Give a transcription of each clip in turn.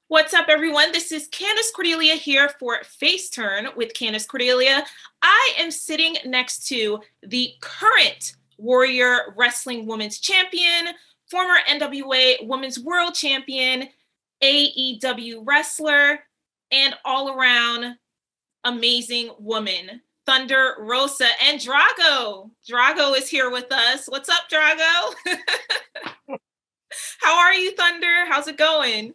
What's up, everyone? This is Candace Cordelia here for FaceTurn with Candace Cordelia. I am sitting next to the current Warrior Wrestling Women's Champion, former NWA Women's World Champion, AEW wrestler, and all-around amazing woman, Thunder Rosa, and Drago. Drago is here with us. What's up, Drago? How are you, Thunder? How's it going?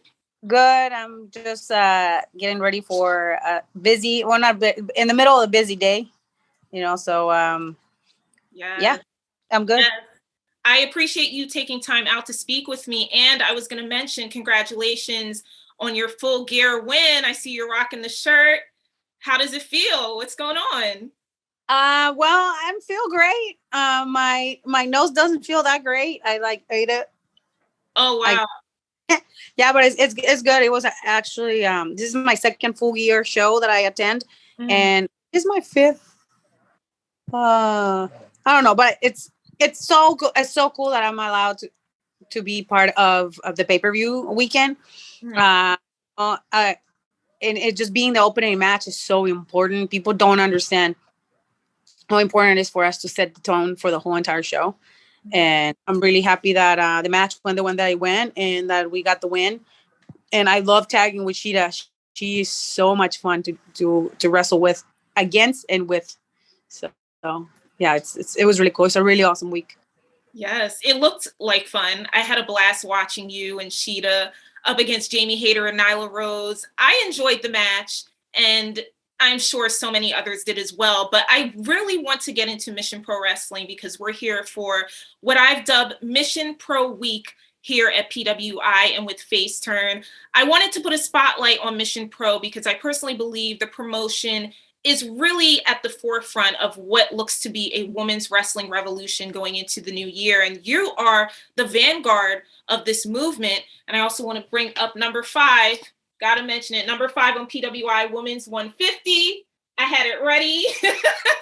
Good. I'm just getting ready for a busy, well, not in the middle of a busy day, so yeah, I'm good. Yes. I appreciate you taking time out to speak with me. And I was going to mention congratulations on your Full Gear win. I see you're rocking the shirt. How does it feel? What's going on? Well, I feel great. My nose doesn't feel that great. I ate it. Oh, wow. Yeah, but it's good. It was actually this is my second Full Gear show that I attend, and this is my fifth. I don't know, but it's so good. It's so cool that I'm allowed to be part of the pay-per-view weekend. And it just being the opening match is so important. People don't understand how important it is for us to set the tone for the whole entire show. And I'm really happy that the match went the one that I went and that we got the win. And I love tagging with Sheeta. She's so much fun to wrestle with, against and with. So yeah, it was really cool. It's a really awesome week. Yes, it looked like fun. I had a blast watching you and Sheeta up against Jamie Hayter and Nyla Rose. I enjoyed the match, and I'm sure so many others did as well. But I really want to get into Mission Pro Wrestling because we're here for what I've dubbed Mission Pro Week here at PWI and with FaceTurn. I wanted to put a spotlight on Mission Pro because I personally believe the promotion is really at the forefront of what looks to be a women's wrestling revolution going into the new year. And you are the vanguard of this movement. And I also want to bring up number 5. Got to mention it. Number 5 on PWI Women's 150. I had it ready.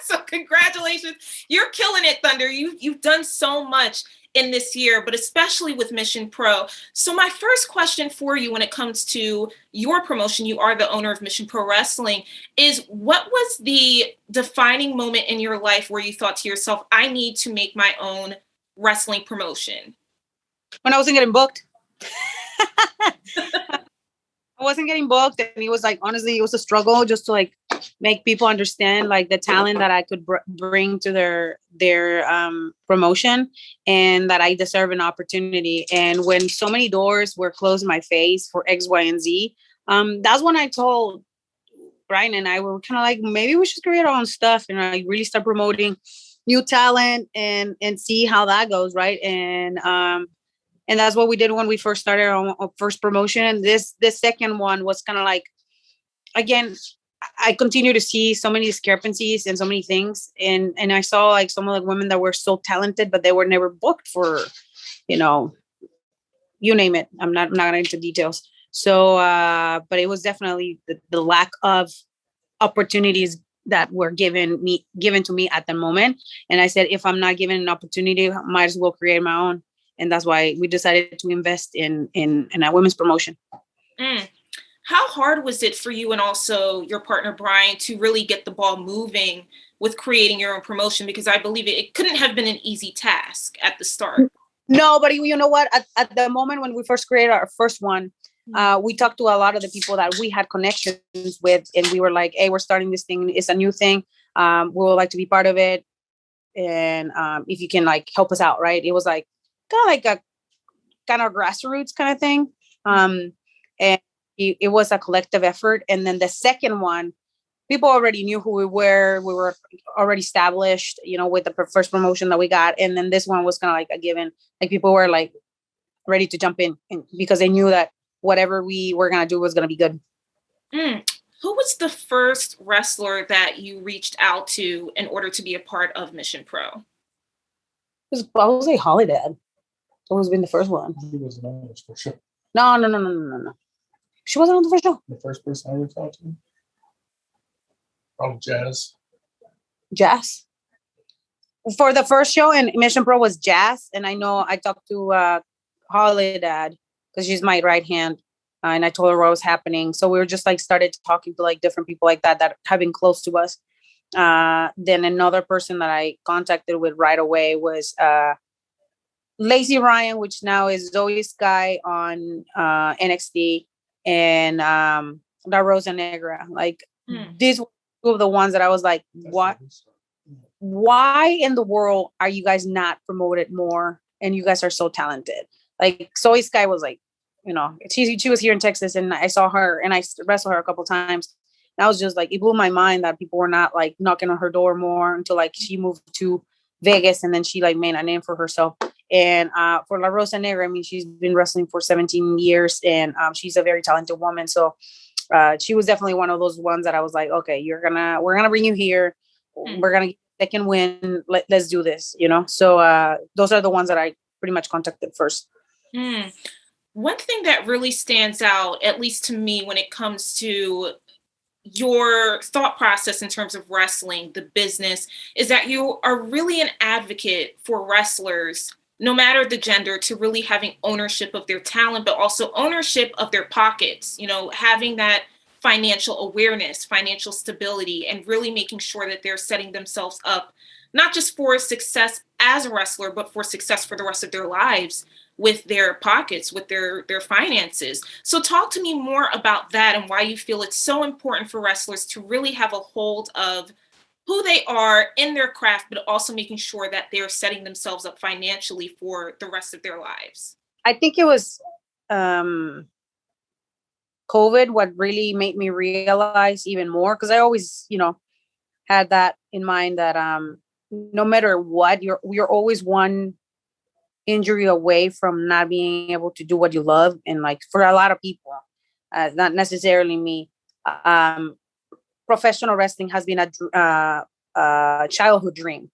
So congratulations. You're killing it, Thunder. You've done so much in this year, but especially with Mission Pro. So my first question for you when it comes to your promotion, you are the owner of Mission Pro Wrestling, is what was the defining moment in your life where you thought to yourself, I need to make my own wrestling promotion? When I wasn't getting booked. I wasn't getting booked, and it was honestly, it was a struggle just to make people understand the talent that I could bring to their promotion, and that I deserve an opportunity. And when so many doors were closed in my face for X, Y, and Z, that's when I told Brian and I were kind of maybe we should create our own stuff and really start promoting new talent and see how that goes, right? And that's what we did when we first started our first promotion. And this second one was kind of again, I continue to see so many discrepancies and so many things. And I saw some of the women that were so talented, but they were never booked for, you name it. I'm not going into details. So, but it was definitely the lack of opportunities that were given to me at the moment. And I said, if I'm not given an opportunity, I might as well create my own. And that's why we decided to invest in a women's promotion. How hard was it for you and also your partner, Brian, to really get the ball moving with creating your own promotion? Because I believe it couldn't have been an easy task at the start. No, but you know what? At the moment when we first created our first one, we talked to a lot of the people that we had connections with. And we were like, hey, we're starting this thing. It's a new thing. We would like to be part of it. And if you can help us out, right? It was kind of a kind of grassroots kind of thing. And it was a collective effort. And then the second one, people already knew who we were. We were already established, with the first promotion that we got. And then this one was kind of a given. People were ready to jump in because they knew that whatever we were going to do was going to be good. Who was the first wrestler that you reached out to in order to be a part of Mission Pro? It was probably Holiday. Who's been the first one? She wasn't on this for sure. No. She wasn't on the first show. The first person I ever talked to? Probably Jazz. For the first show in Mission Pro was Jazz. And I know I talked to Holly Dad because she's my right hand. and I told her what was happening. So we were just like started talking to like different people like that have been close to us. Then another person that I contacted with right away was Lacey Ryan, which now is Zoe Sky on NXT, and La Rosa Negra. Like these were two of the ones that I was like, what? Why in the world are you guys not promoted more? And you guys are so talented. Like Zoe Sky was like, you know, she was here in Texas, and I saw her and I wrestled her a couple times. And I was just like, it blew my mind that people were not like knocking on her door more until like she moved to Vegas, and then she like made a name for herself. And for La Rosa Negra, I mean, she's been wrestling for 17 years, and she's a very talented woman. So she was definitely one of those ones that I was like, okay, we're gonna bring you here. We're gonna they can win. Let's do this, you know. So those are the ones that I pretty much contacted first. One thing that really stands out, at least to me, when it comes to your thought process in terms of wrestling, the business, is that you are really an advocate for wrestlers, no matter the gender, to really having ownership of their talent, but also ownership of their pockets, you know, having that financial awareness, financial stability, and really making sure that they're setting themselves up, not just for success as a wrestler, but for success for the rest of their lives with their pockets, with their finances. So talk to me more about that and why you feel it's so important for wrestlers to really have a hold of who they are in their craft, but also making sure that they're setting themselves up financially for the rest of their lives. I think it was COVID what really made me realize even more, because I always, you know, had that in mind that no matter what, you're always one injury away from not being able to do what you love. And like for a lot of people, not necessarily me, professional wrestling has been a childhood dream,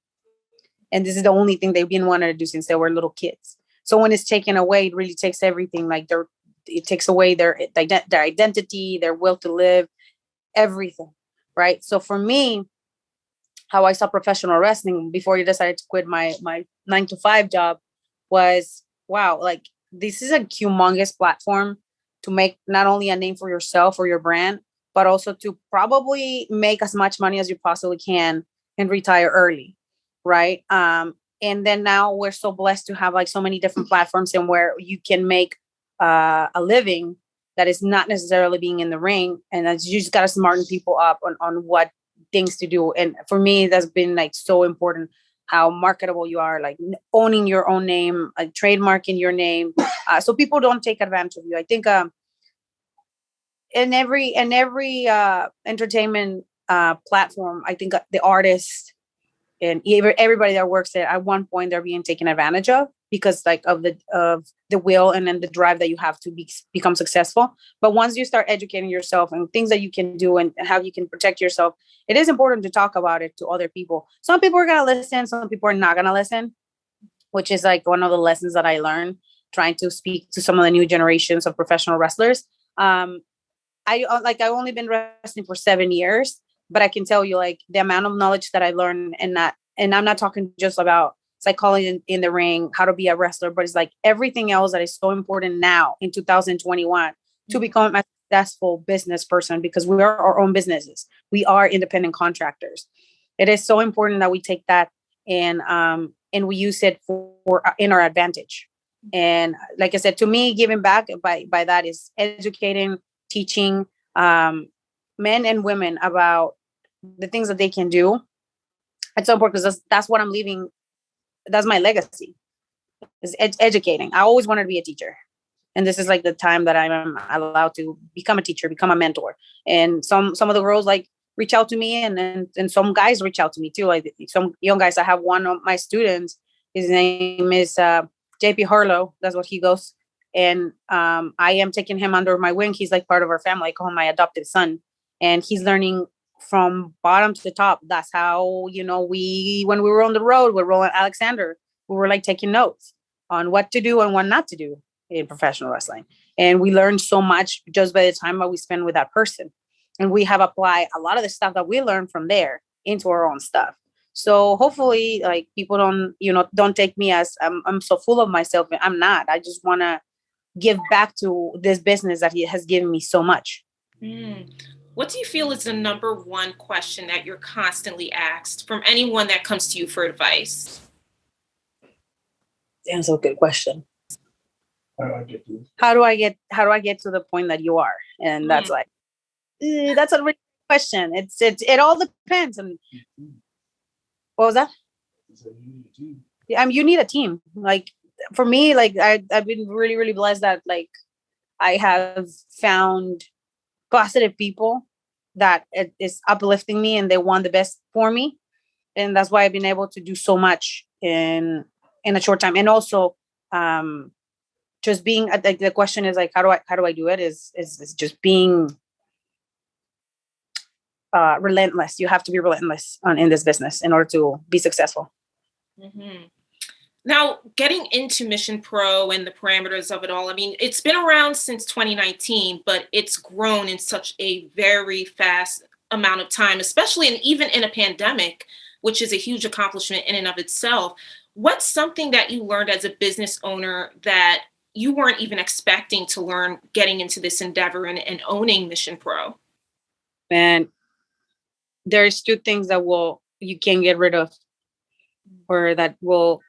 and this is the only thing they've been wanting to do since they were little kids. So when it's taken away, it really takes everything. Like it takes away their identity, their will to live, everything, right? So for me, how I saw professional wrestling before you decided to quit my 9-to-5 job was, wow, like this is a humongous platform to make not only a name for yourself or your brand, but also to probably make as much money as you possibly can and retire early, right? And then now we're so blessed to have like so many different platforms and where you can make a living that is not necessarily being in the ring, and that's, you just got to smarten people up on what things to do. And for me, that's been like so important, how marketable you are, like owning your own name, like trademarking your name, so people don't take advantage of you. I think in every entertainment platform, I think the artists and everybody that works there, at one point they're being taken advantage of because like of the will and then the drive that you have to become successful. But once you start educating yourself and things that you can do and how you can protect yourself, it is important to talk about it to other people. Some people are going to listen, some people are not going to listen, which is like one of the lessons that I learned trying to speak to some of the new generations of professional wrestlers. I've only been wrestling for 7 years, but I can tell you like the amount of knowledge that I learned, and I'm not talking just about psychology in the ring, how to be a wrestler, but it's like everything else that is so important now in 2021 to become a successful business person, because we are our own businesses. We are independent contractors. It is so important that we take that and we use it for in our advantage. And like I said, to me, giving back by that is educating, teaching men and women about the things that they can do. It's so important because that's what I'm leaving. That's my legacy, is educating. I always wanted to be a teacher. And this is like the time that I'm allowed to become a teacher, become a mentor. And some of the girls like reach out to me, and some guys reach out to me too. Like some young guys. I have one of my students, his name is JP Harlow. That's what he goes. And I am taking him under my wing. He's like part of our family. I call him my adopted son. And he's learning from bottom to top. That's how, you know, when we were on the road with Roland Alexander, we were like taking notes on what to do and what not to do in professional wrestling. And we learned so much just by the time that we spend with that person. And we have applied a lot of the stuff that we learned from there into our own stuff. So hopefully like people don't take me as I'm so full of myself. I'm not. I just want to give back to this business that has given me so much. What do you feel is the number one question that you're constantly asked from anyone that comes to you for advice? That's a good question. How do I get to How do I get to the point that you are? And that's like, that's a really good question. It all depends on. What was that? You need a team. Like for me, like I've been really, really blessed that like I have found positive people that it is uplifting me and they want the best for me. And that's why I've been able to do so much in a short time. And also, just being like the question is like, how do I do it? Is just being relentless. You have to be relentless in this business in order to be successful. Now, getting into Mission Pro and the parameters of it all, I mean, it's been around since 2019, but it's grown in such a very fast amount of time, especially and even in a pandemic, which is a huge accomplishment in and of itself. What's something that you learned as a business owner that you weren't even expecting to learn getting into this endeavor and owning Mission Pro? And there's two things that you can't get rid of, or that will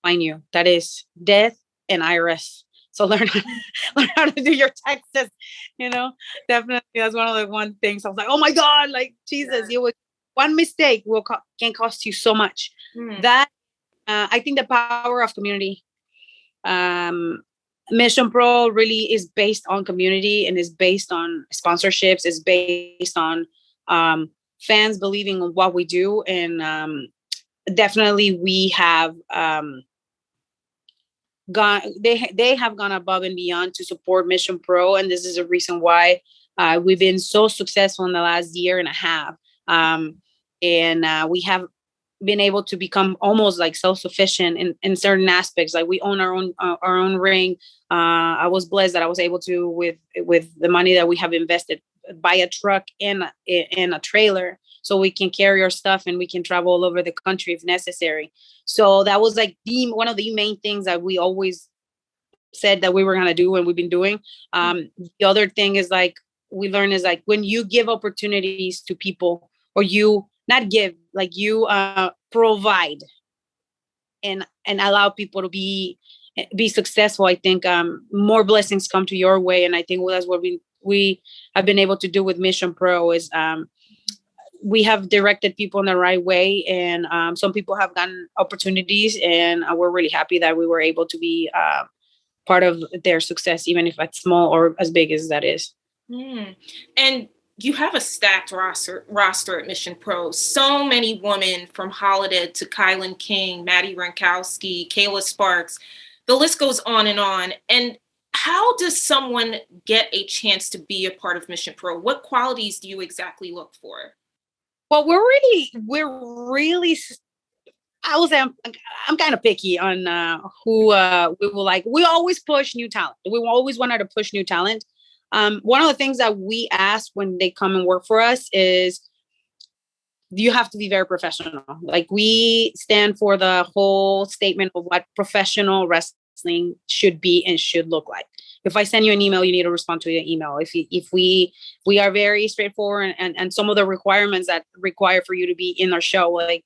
find you. That is death and IRS. So learn how to do your taxes. Definitely that's one of the one things I was like, oh my God, like Jesus, one mistake can cost you so much. That I think the power of community. Mission Pro really is based on community and is based on sponsorships. Is based on fans believing in what we do, and definitely we have they have gone above and beyond to support Mission Pro, and this is a reason why we've been so successful in the last year and a half, and we have been able to become almost like self-sufficient in certain aspects. Like we own our own ring. I was blessed that I was able to, with the money that we have invested, buy a truck and a trailer so we can carry our stuff and we can travel all over the country if necessary. So that was like one of the main things that we always said that we were going to do and we've been doing. The other thing is like we learn is like when you give opportunities to people, or you not give, like you provide and allow people to be successful, I think more blessings come to your way. And I think that's what we have been able to do with Mission Pro is we have directed people in the right way, and some people have gotten opportunities, and we're really happy that we were able to be part of their success, even if it's small or as big as that is. And you have a stacked roster at Mission Pro. So many women, from Holiday to Kylan King, Maddie Rankowski, Kayla Sparks. The list goes on. And how does someone get a chance to be a part of Mission Pro? What qualities do you exactly look for? Well, we're really. I will say I'm kind of picky on who we will like. We always push new talent. We always wanted to push new talent. One of the things that we ask when they come and work for us is you have to be very professional. Like we stand for the whole statement of what professional wrestling should be and should look like. If I send you an email, you need to respond to the email. If we are very straightforward, and some of the requirements that require for you to be in our show, like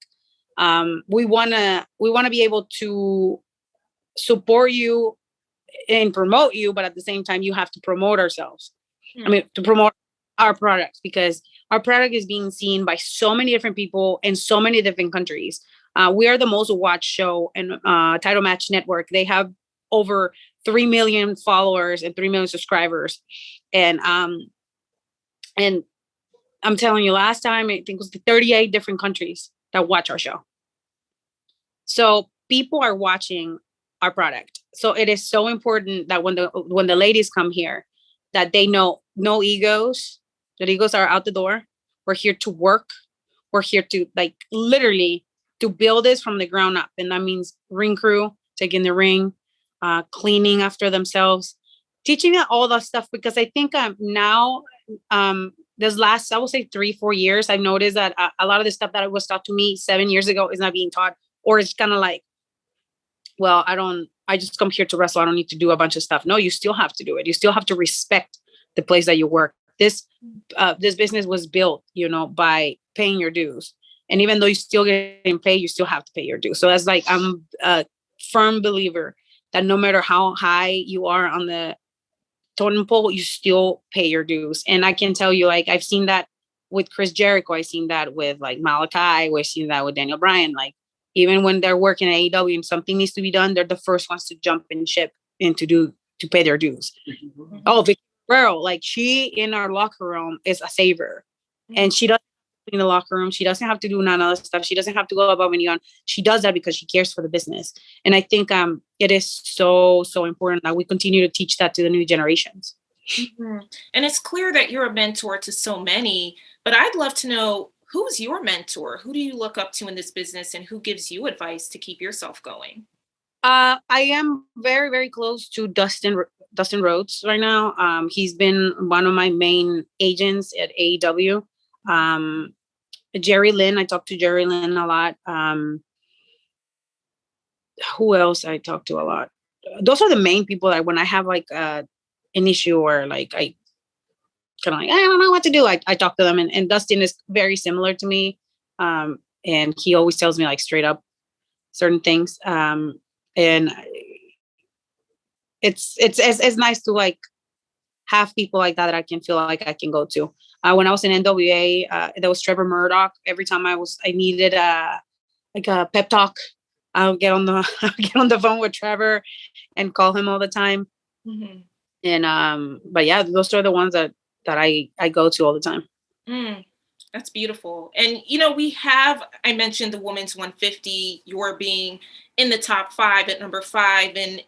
we wanna be able to support you and promote you, but at the same time you have to promote ourselves. I mean, to promote our products, because our product is being seen by so many different people in so many different countries. We are the most watched show in Title Match Network. They have over 3 million followers and 3 million subscribers. And I'm telling you, last time, I think it was 38 different countries that watch our show. So people are watching our product. So it is so important that when the ladies come here, that they know no egos, that egos are out the door. We're here to work. We're here to like literally to build this from the ground up. And that means ring crew, taking the ring, cleaning after themselves, teaching them all that stuff. Because I think now, this last, I would say 3-4 years, I've noticed that a lot of the stuff that was taught to me 7 years ago is not being taught, or it's kind of like well, I just come here to wrestle. I don't need to do a bunch of stuff. No, you still have to do it. You still have to respect the place that you work. This business was built, by paying your dues. And even though you still getting paid, you still have to pay your dues. So that's like, I'm a firm believer that no matter how high you are on the totem pole, you still pay your dues. And I can tell you, like, I've seen that with Chris Jericho. I've seen that with like Malachi. We've seen that with Daniel Bryan. Like, even when they're working at AEW and something needs to be done, they're the first ones to jump in ship and to pay their dues. Mm-hmm. Oh, Vicky Guerrero, like, she in our locker room is a saver. Mm-hmm. And she doesn't in the locker room. She doesn't have to do none of that stuff. She doesn't have to go above and beyond. She does that because she cares for the business. And I think it is so important that we continue to teach that to the new generations. Mm-hmm. And it's clear that you're a mentor to so many, but I'd love to know, who's your mentor? Who do you look up to in this business, and who gives you advice to keep yourself going? I am very, very close to Dustin Rhodes right now. He's been one of my main agents at AEW. Jerry Lynn, I talk to Jerry Lynn a lot. Who else I talk to a lot? Those are the main people that when I have like an issue or like I kind of like, I don't know what to do, I talk to them. And Dustin is very similar to me. And he always tells me like straight up certain things. And it's nice to like have people like that I can feel like I can go to. When I was in NWA, there was Trevor Murdoch. Every time I needed a pep talk, I'll get on the phone with Trevor and call him all the time. Mm-hmm. And but yeah, those are the ones that I go to all the time. That's beautiful. And I mentioned the women's 150, you're being in the top 5 at number 5, and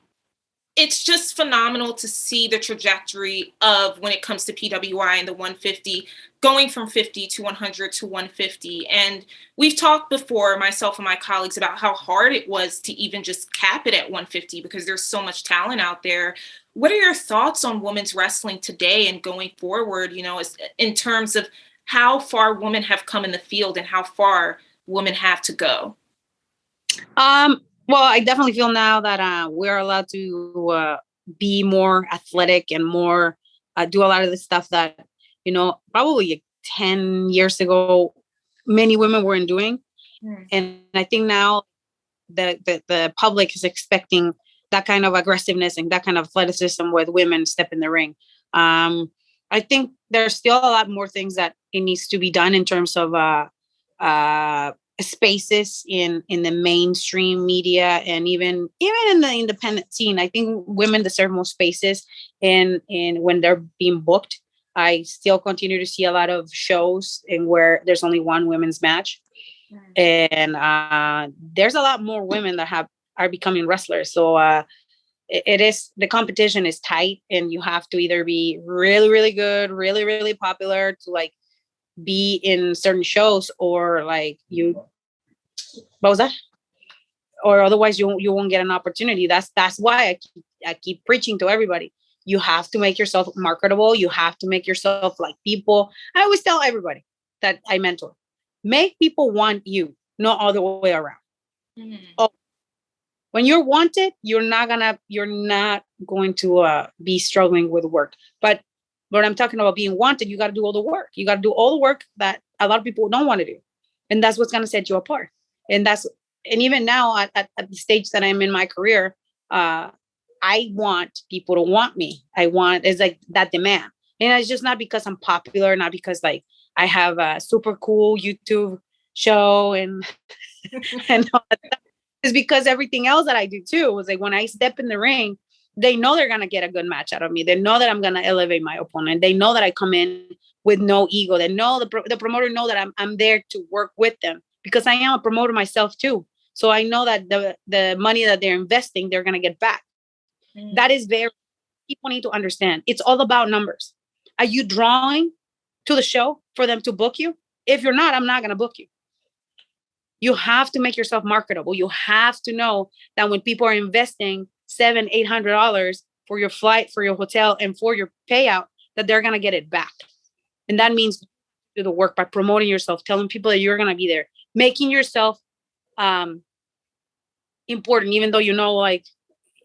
it's just phenomenal to see the trajectory of when it comes to PWI and the 150, going from 50 to 100 to 150. And we've talked before, myself and my colleagues, about how hard it was to even just cap it at 150 because there's so much talent out there. What are your thoughts on women's wrestling today and going forward, in terms of how far women have come in the field and how far women have to go? Well, I definitely feel now that we're allowed to be more athletic and more do a lot of the stuff that, probably 10 years ago, many women weren't doing. And I think now the public is expecting that kind of aggressiveness and that kind of athleticism with women step in the ring. I think there's still a lot more things that it needs to be done in terms of spaces in the mainstream media and even in the independent scene. I think women deserve more spaces and when they're being booked. I still continue to see a lot of shows where there's only one women's match. And there's a lot more women that are becoming wrestlers. So the competition is tight, and you have to either be really, really good, really, really popular to like be in certain shows, or like what was that? Or otherwise you won't get an opportunity. That's why I keep preaching to everybody. You have to make yourself marketable. You have to make yourself like people. I always tell everybody that I mentor, make people want you, not all the way around. Mm-hmm. Oh, when you're wanted, you're not going to be struggling with work. But when I'm talking about being wanted, you got to do all the work. You got to do all the work that a lot of people don't want to do. And that's what's going to set you apart. And even now at the stage that I'm in my career, I want people to want me. It's like that demand. And it's just not because I'm popular, not because like I have a super cool YouTube show and all that stuff. It's because everything else that I do too was like when I step in the ring, they know they're going to get a good match out of me. They know that I'm going to elevate my opponent. They know that I come in with no ego. They know the promoter know that I'm there to work with them because I am a promoter myself too. So I know that the money that they're investing, they're going to get back. That is people need to understand. It's all about numbers. Are you drawing to the show for them to book you? If you're not, I'm not going to book you. You have to make yourself marketable. You have to know that when people are investing $700-800 for your flight, for your hotel, and for your payout, that they're going to get it back. And that means do the work by promoting yourself, telling people that you're going to be there, making yourself important, even though, like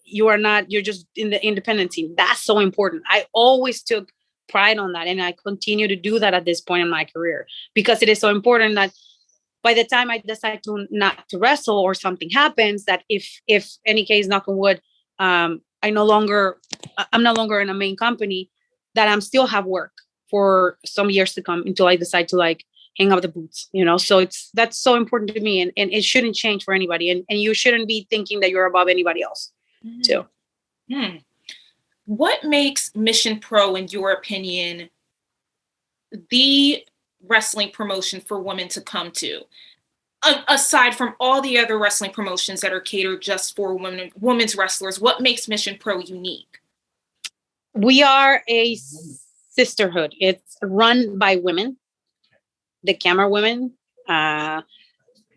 you're just in the independent team. That's so important. I always took pride on that. And I continue to do that at this point in my career, because it is so important that by the time I decide to not to wrestle or something happens, that if any case, knock on wood, I'm no longer in a main company, that I'm still have work for some years to come until I decide to like hang up the boots, So that's so important to me, and it shouldn't change for anybody. And you shouldn't be thinking that you're above anybody else too. What makes Mission Pro, in your opinion, the wrestling promotion for women to come to? Aside from all the other wrestling promotions that are catered just for women's wrestlers, what makes Mission Pro unique? We are a sisterhood. It's run by women. The camera women,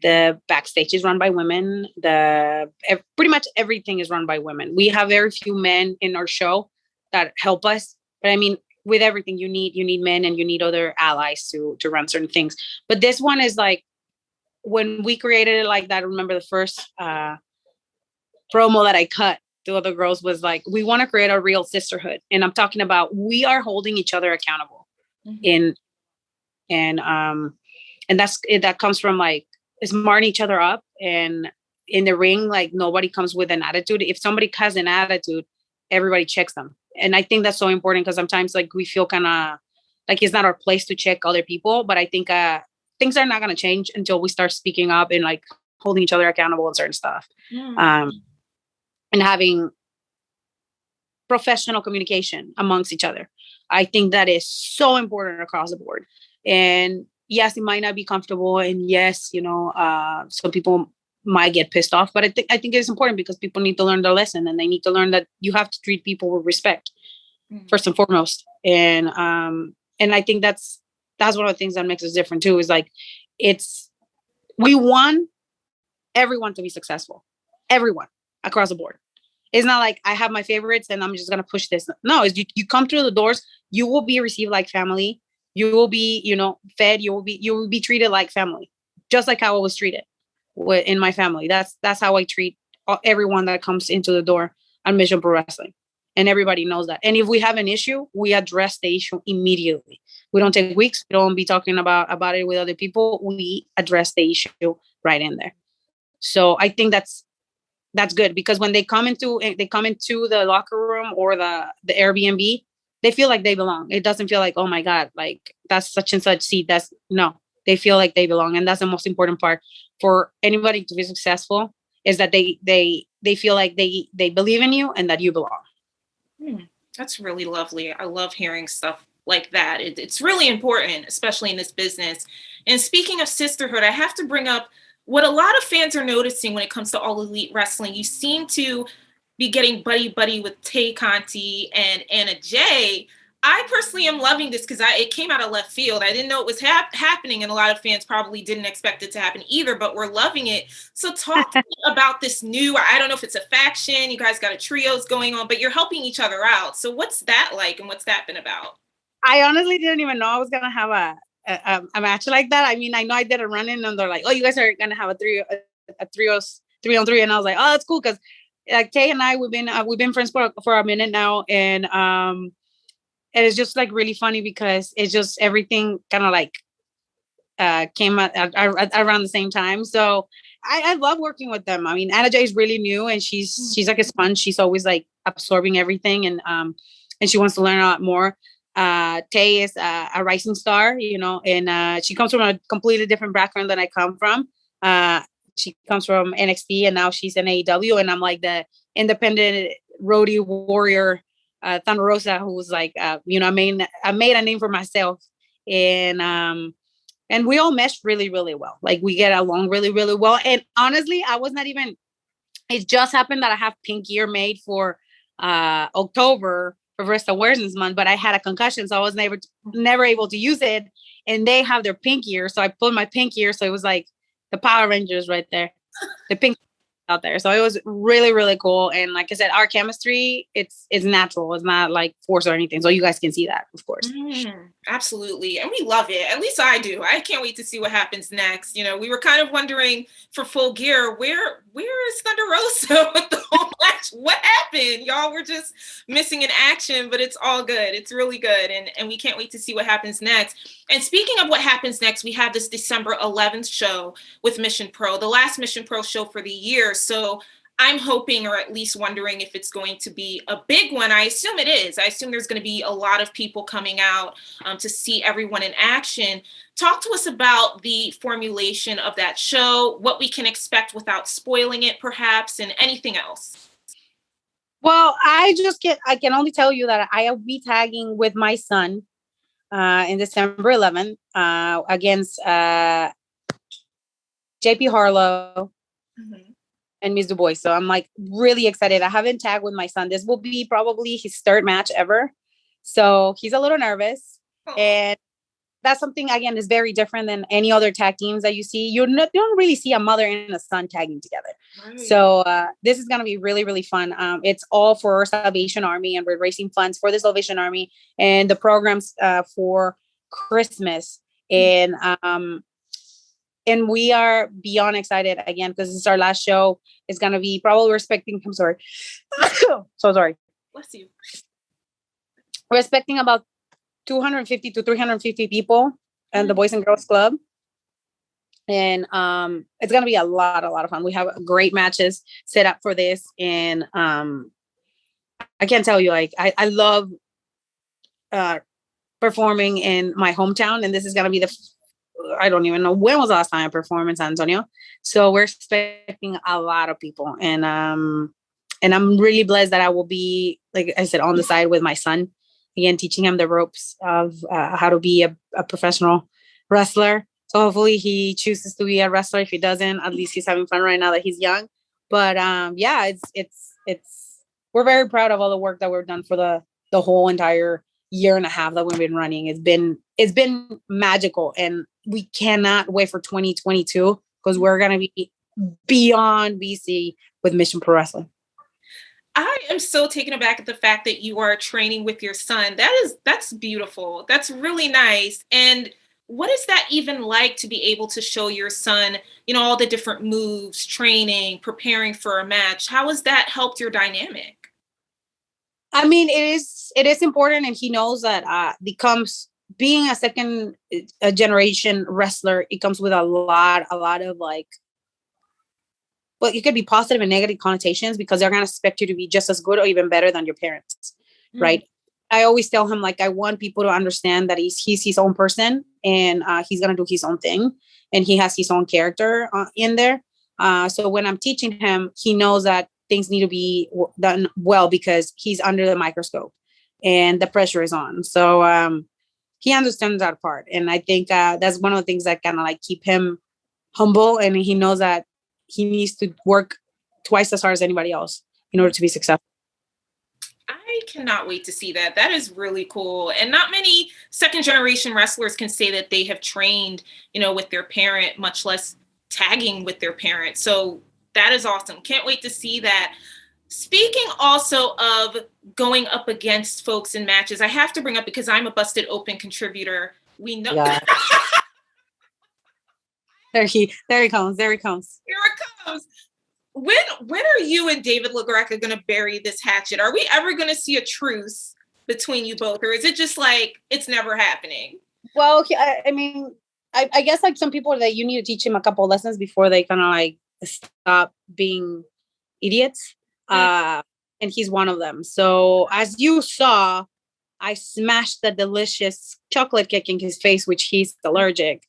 the backstage is run by women. Pretty much everything is run by women. We have very few men in our show that help us. But I mean, with everything, you need men, and you need other allies to run certain things. But this one is like, when we created it like that, I remember the first promo that I cut to other girls was like, we want to create a real sisterhood. And I'm talking about, we are holding each other accountable. And that comes from like smarting each other up. And in the ring, like, nobody comes with an attitude. If somebody has an attitude, everybody checks them. And I think that's so important, because sometimes like we feel kind of like it's not our place to check other people. But I think things are not going to change until we start speaking up and like holding each other accountable and certain stuff. And having professional communication amongst each other. I think that is so important across the board. And yes, it might not be comfortable. And yes, some people might get pissed off, but I think it's important, because people need to learn their lesson, and they need to learn that you have to treat people with respect first and foremost. And I think that's one of the things that makes us different too, is like, we want everyone to be successful, everyone across the board. It's not like I have my favorites and I'm just going to push this. No, it's you come through the doors, you will be received like family. You will be, fed. You will be treated like family, just like how I was treated in my family. That's how I treat everyone that comes into the door on Mission Pro Wrestling. And everybody knows that. And if we have an issue, we address the issue immediately. We don't take weeks. We don't be talking about it with other people. We address the issue right in there. So I think that's good, because when they come into the locker room or the Airbnb, they feel like they belong. It doesn't feel like, oh my God, like that's such and such seat. They feel like they belong. And that's the most important part for anybody to be successful, is that they feel like they believe in you and that you belong. That's really lovely. I love hearing stuff like that. It's really important, especially in this business. And speaking of sisterhood, I have to bring up what a lot of fans are noticing when it comes to All Elite Wrestling. You seem to be getting buddy with Tay Conti and Anna Jay. I personally am loving this, because it came out of left field. I didn't know it was happening, and a lot of fans probably didn't expect it to happen either, but we're loving it. So talk to me about this new, I don't know if it's a faction, you guys got a trios going on, but you're helping each other out. So what's that like, and what's that been about? I honestly didn't even know I was going to have a match like that. I mean, I know I did a run-in, and they're like, oh, you guys are going to have a 3-on-3. And I was like, oh, that's cool. Because like Tay and I, we've been friends for a minute now. And it's just like really funny, because it's just everything kind of like came at around the same time. So I love working with them. I mean, Anna Jay is really new, and she's like a sponge. She's always like absorbing everything, and she wants to learn a lot more. Tay is a rising star, and she comes from a completely different background than I come from. She comes from NXT, and now she's in AEW, and I'm like the independent roadie warrior, Thunder Rosa, who was like, I made a name for myself, and we all meshed really, really well. Like, we get along really, really well. And honestly, it just happened that I have pink gear made for October for Breast Awareness Month, but I had a concussion, so I was never able to use it. And they have their pink gear, so I put my pink gear, so it was like the Power Rangers right there, the pink out there. So it was really, really cool. And like I said, our chemistry, it's natural. It's not like forced or anything. So you guys can see that, of course. Absolutely. And we love it. At least I do. I can't wait to see what happens next. We were kind of wondering for Full Gear, where where is Thunder Rosa with the whole match? What happened? Y'all were just missing in action, but it's all good. It's really good. And we can't wait to see what happens next. And speaking of what happens next, we have this December 11th show with Mission Pro, the last Mission Pro show for the year. So I'm hoping, or at least wondering, if it's going to be a big one. I assume it is. I assume there's going to be a lot of people coming out to see everyone in action. Talk to us about the formulation of that show, what we can expect without spoiling it, perhaps, and anything else. Well, I can only tell you that I will be tagging with my son in December 11th against JP Harlow. Mm-hmm. And Miss Du Bois. So I'm like really excited. I haven't tagged with my son. This will be probably his third match ever. So he's a little nervous. Oh. And that's something, again, is very different than any other tag teams that you see. You don't really see a mother and a son tagging together. Right. So this is going to be really, really fun. It's all for Salvation Army, and we're raising funds for the Salvation Army and the programs for Christmas. And we are beyond excited, again, because this is our last show. It's going to be probably respecting, I'm sorry. So sorry. Bless you. We're expecting about 250 to 350 people in the Boys and Girls Club. And it's going to be a lot of fun. We have great matches set up for this. And I can't tell you, like, I love performing in my hometown. And this is going to be I don't even know when was the last time I performed in San Antonio. So we're expecting a lot of people. And I'm really blessed that I will be, like I said, on the side with my son, again, teaching him the ropes of how to be a professional wrestler. So hopefully he chooses to be a wrestler. If he doesn't, at least he's having fun right now that he's young. But yeah, it's we're very proud of all the work that we've done for the whole entire year and a half that we've been running. It's been magical, and we cannot wait for 2022 because we're going to be beyond BC with Mission Pro Wrestling. I am so taken aback at the fact that you are training with your son. That's beautiful. That's really nice. And what is that even like, to be able to show your son, all the different moves, training, preparing for a match? How has that helped your dynamic? I mean, it is important, and he knows that being a second generation wrestler, it comes with a lot of like, well, it could be positive and negative connotations, because they're going to expect you to be just as good or even better than your parents. Mm-hmm. Right. I always tell him, like, I want people to understand that he's his own person, and he's going to do his own thing, and he has his own character in there. So when I'm teaching him, he knows that things need to be done well because he's under the microscope and the pressure is on. So he understands that part. And I think that's one of the things that kind of like keep him humble. And he knows that he needs to work twice as hard as anybody else in order to be successful. I cannot wait to see that. That is really cool. And not many second generation wrestlers can say that they have trained, with their parent, much less tagging with their parent. So that is awesome. Can't wait to see that. Speaking also of going up against folks in matches, I have to bring up, because I'm a Busted Open contributor. We know. Yeah. There he comes. Here it comes. When are you and David Lagreca going to bury this hatchet? Are we ever going to see a truce between you both, or is it just like it's never happening? Well, I mean, I guess like some people that you need to teach him a couple of lessons before they kind of like stop being idiots. And he's one of them. So as you saw, I smashed the delicious chocolate cake in his face, which he's allergic.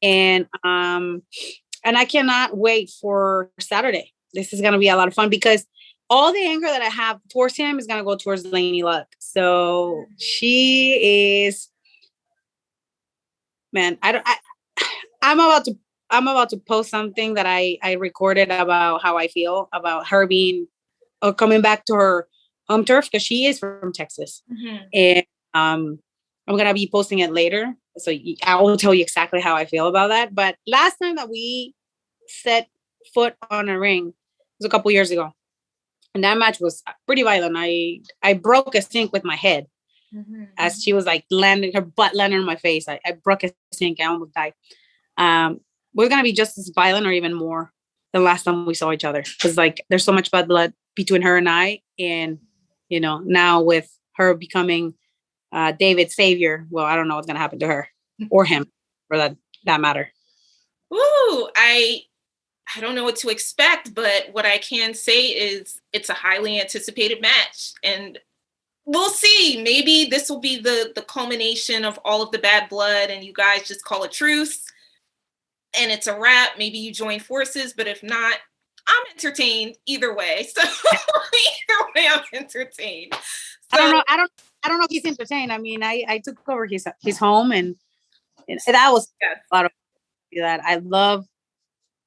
And I cannot wait for Saturday. This is going to be a lot of fun, because all the anger that I have towards him is going to go towards Lainey Luck. So she is, man, I'm about to post something that I recorded about how I feel about her being coming back to her home turf, because she is from Texas. Mm-hmm. And I'm going to be posting it later. So I will tell you exactly how I feel about that. But last time that we set foot on a ring was a couple years ago. And that match was pretty violent. I broke a sink with my head. Mm-hmm. As she was like her butt landed on my face. I broke a sink. I almost died. We're going to be just as violent or even more the last time we saw each other. Because like there's so much bad blood between her and I, and now with her becoming David's savior, well, I don't know what's gonna happen to her or him, for that matter. Ooh, I don't know what to expect, but what I can say is it's a highly anticipated match, and we'll see. Maybe this will be the culmination of all of the bad blood, and you guys just call a truce, and it's a wrap. Maybe you join forces, but if not, I'm entertained either way. So either way, I'm entertained. So, I don't know if he's entertained. I mean, I took over his home, and that was a lot of that. I love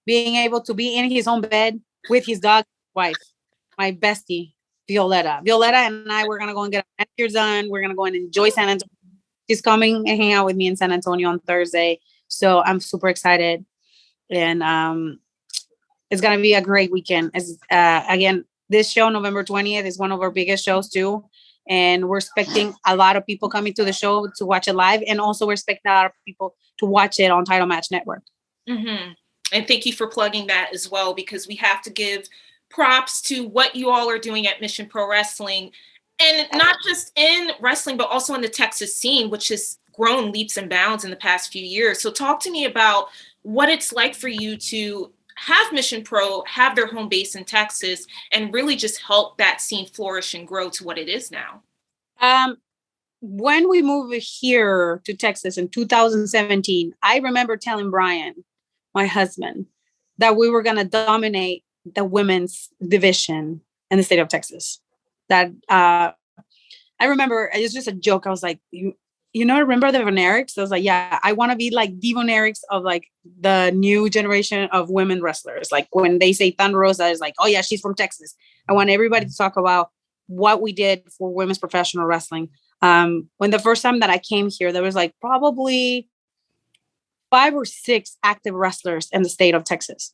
being able to be in his own bed with his dog wife, my bestie, Violetta. Violetta and I, we're going to go and get our manicures done. We're going to go and enjoy San Antonio. She's coming and hang out with me in San Antonio on Thursday. So I'm super excited. And it's going to be a great weekend. Again, this show, November 20th, is one of our biggest shows too. And we're expecting a lot of people coming to the show to watch it live. And also we're expecting a lot of people to watch it on Title Match Network. Mm-hmm. And thank you for plugging that as well, because we have to give props to what you all are doing at Mission Pro Wrestling, and not just in wrestling, but also in the Texas scene, which has grown leaps and bounds in the past few years. So talk to me about what it's like for you to have Mission Pro have their home base in Texas and really just help that scene flourish and grow to what it is now. When we moved here to Texas in 2017, I remember telling Brian, my husband, that we were going to dominate the women's division in the state of Texas. That I remember, it was just a joke. I was like, remember the Von Erichs? I was like, yeah, I want to be like the Von Erichs of like the new generation of women wrestlers. Like when they say Thunder Rosa, is like, oh yeah, she's from Texas. I want everybody to talk about what we did for women's professional wrestling. When the first time that I came here, there was like probably 5 or 6 active wrestlers in the state of Texas.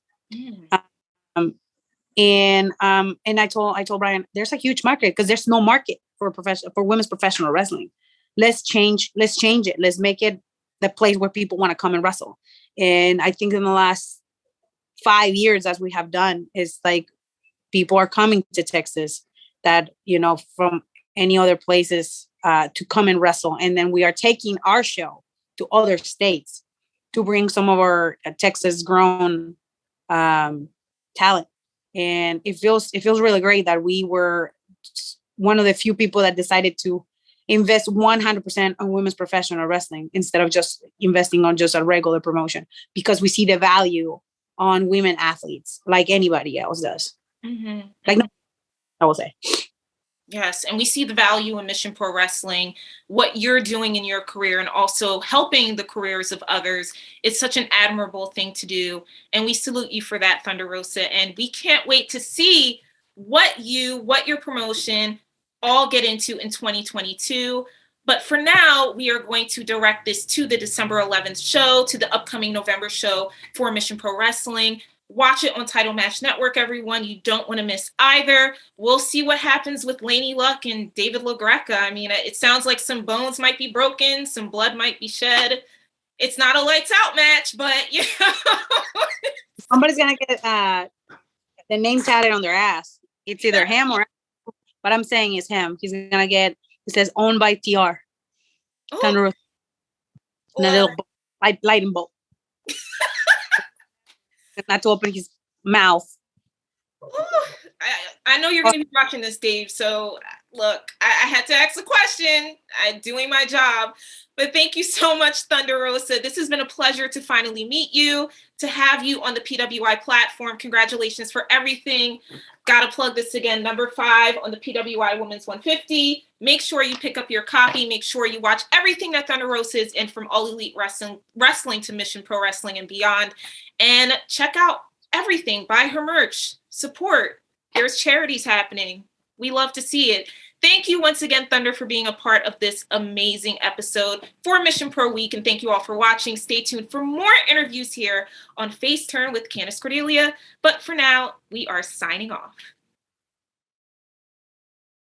And I told Brian, there's a huge market because there's no market for women's professional wrestling. Let's change it. Let's make it the place where people want to come and wrestle. And I think in the last 5 years, as we have done, is like people are coming to Texas that, from any other places to come and wrestle. And then we are taking our show to other states to bring some of our Texas grown talent. And it feels really great that we were one of the few people that decided to invest 100% on women's professional wrestling instead of just investing on just a regular promotion, because we see the value on women athletes like anybody else does. Mm-hmm. Like, I will say. Yes, and we see the value in Mission Pro Wrestling, what you're doing in your career, and also helping the careers of others. It's such an admirable thing to do, and we salute you for that, Thunder Rosa. And we can't wait to see what your promotion all get into in 2022. But for now, we are going to direct this to the December 11th show, to the upcoming November show for Mission Pro Wrestling. Watch it on Title Match Network, everyone. You don't want to miss either. We'll see what happens with Laney Luck and David Lagreca. I mean, it sounds like some bones might be broken, some blood might be shed. It's not a lights out match, but somebody's gonna get the name tatted on their ass. It's either him or, but I'm saying it's him. He's gonna get. It says owned by TR. Thunder, and a little lightning bolt. Not to open his mouth. I know you're going to be watching this, Dave. So look, I had to ask a question. I'm doing my job. But thank you so much, Thunder Rosa. This has been a pleasure to finally meet you, to have you on the PWI platform. Congratulations for everything. Got to plug this again. Number 5 on the PWI Women's 150. Make sure you pick up your copy. Make sure you watch everything that Thunder Rosa is in, from All Elite Wrestling to Mission Pro Wrestling and beyond. And check out everything. Buy her merch. Support. There's charities happening. We love to see it. Thank you once again, Thunder, for being a part of this amazing episode for Mission Pro Week. And thank you all for watching. Stay tuned for more interviews here on FaceTurn with Candace, Cordelia. But for now, we are signing off.